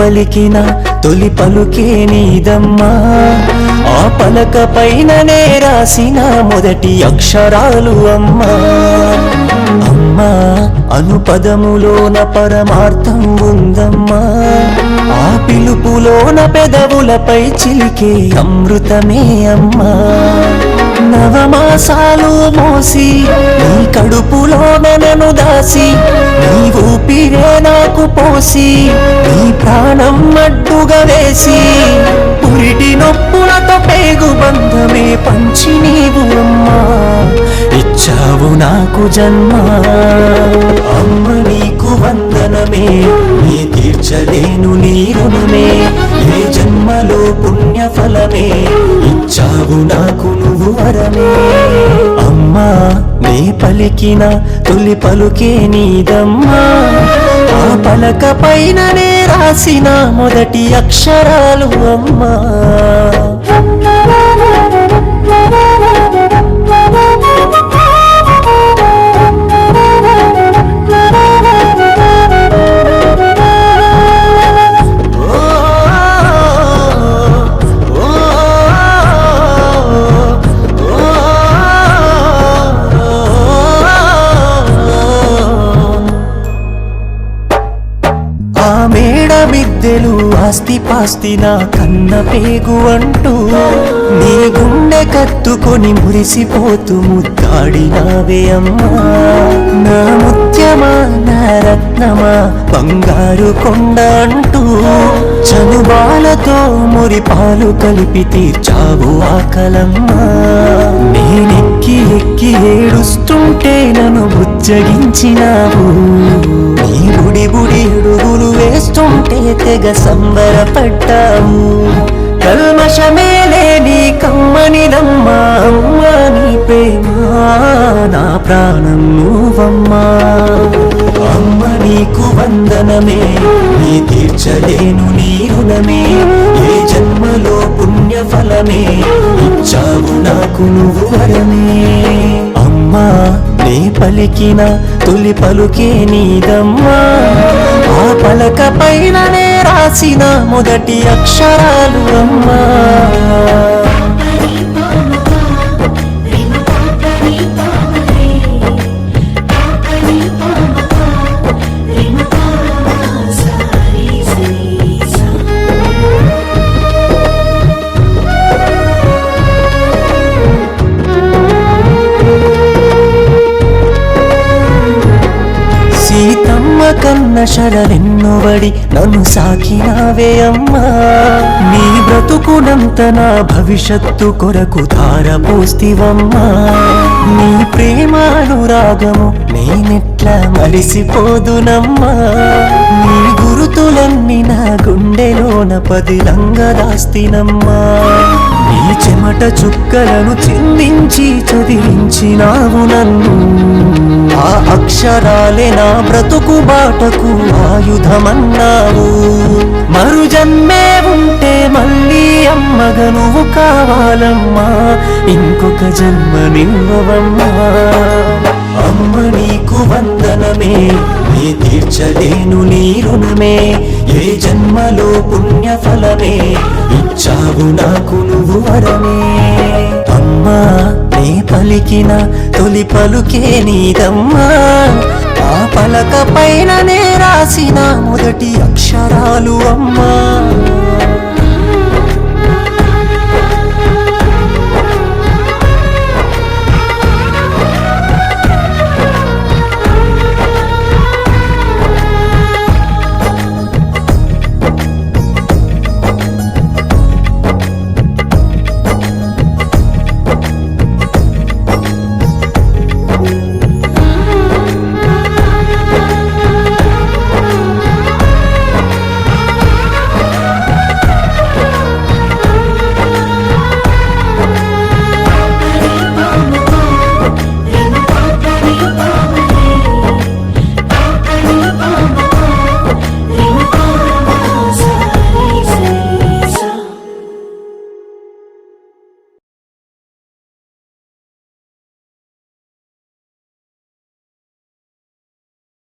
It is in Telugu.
పలికిన తొలి పలుకే నీదమ్మా ఆ పలక పైననే రాసిన మొదటి అక్షరాలు అమ్మా అమ్మా అను పదములోన పరమార్థం ఉందమ్మా ఆ పిలుపులోన పెదవులపై చిలికే అమృతమే అమ్మా నవమాసాలు మోసి నీ కడుపులోన నన్ను దాసి నీ ఊపిరే నాకు పోసి నీ ప్రాణం అడ్డుగా వేసి పురిటి నొప్పులతో పేగు బంధమే పంచి నీవు అమ్మా ఇచ్చావు నాకు జన్మ అమ్మ నీకు వందనమే నీ తీర్చలేను నీ రుణమే ఏ జన్మలో పుణ్య ఫలమే ఇచ్చావు నాకు నువ్వు వరమే అమ్మా నీ పలికిన తొలి పలుకే నీదమ్మా ఆ పలక పైననే రాసిన మొదటి అక్షరాలు అమ్మా మిద్దెలు ఆస్తి పాస్తి నా కన్న పేగు అంటూ నీ గుండె కత్తుకొని మురిసిపోతూ ముద్దాడినావే అమ్మా నా ముత్యమా నా రత్నమా బంగారు కొండ అంటూ చనుబాలతో మురిపాలు కలిపి తీర్చావు ఆకలమ్మా నేనెక్కి ఎక్కి ఏడుస్తుంటే నన్ను బుజ్జగించినావు నీ బుడి బుడి అడుగులు వేస్తుంటే తెగ సంబరపడ్డావు కల్మషమే లేని కమ్మనిదమ్మా అమ్మా నీ ప్రేమ నా ప్రాణం నువ్వమ్మా అమ్మ నీకు వందనమే నీ తీర్చలేను నీ రుణమే ఏ జన్మలో పుణ్య ఫలమే ఇచ్చావు నాకు నువ్వు వరమే అమ్మా నీ పలికిన తొలి పలుకే నీదమ్మా ఆ పలక పైననే రాసిన మొదటి అక్షరాలు అమ్మా కన్న శరలెన్నోబడి నన్ను సాకినావే అమ్మా నీ బ్రతుకునంత నా భవిష్యత్తు కొరకు ధారపోస్తివమ్మా నీ ప్రేమానురాగము నేనెట్లా మరిసిపోదునమ్మా నీ గురుతులన్నీ నా గుండెలోన పదిలంగా దాస్తినమ్మా నీ చెమట చుక్కలను చిందించి చదివించినావు నన్ను ఆ అక్షరాలే నా బ్రతుకు బాటకు ఆయుధమన్నావు మరు జన్మే ఉంటే మళ్ళీ అమ్మగా నువ్వు కావాలమ్మా ఇంకొక జన్మ నివ్వవమ్మా అమ్మ నీకు వందనమే నీ తీర్చలేను నీ రుణమే ఏ జన్మలో పుణ్య ఫలమే ఇచ్చావు నాకు నువ్వు వరమే అమ్మా నీ పలికిన తొలి పలుకే నీదమ్మా ఆ పలక పైననే రాసిన మొదటి అక్షరాలు అమ్మా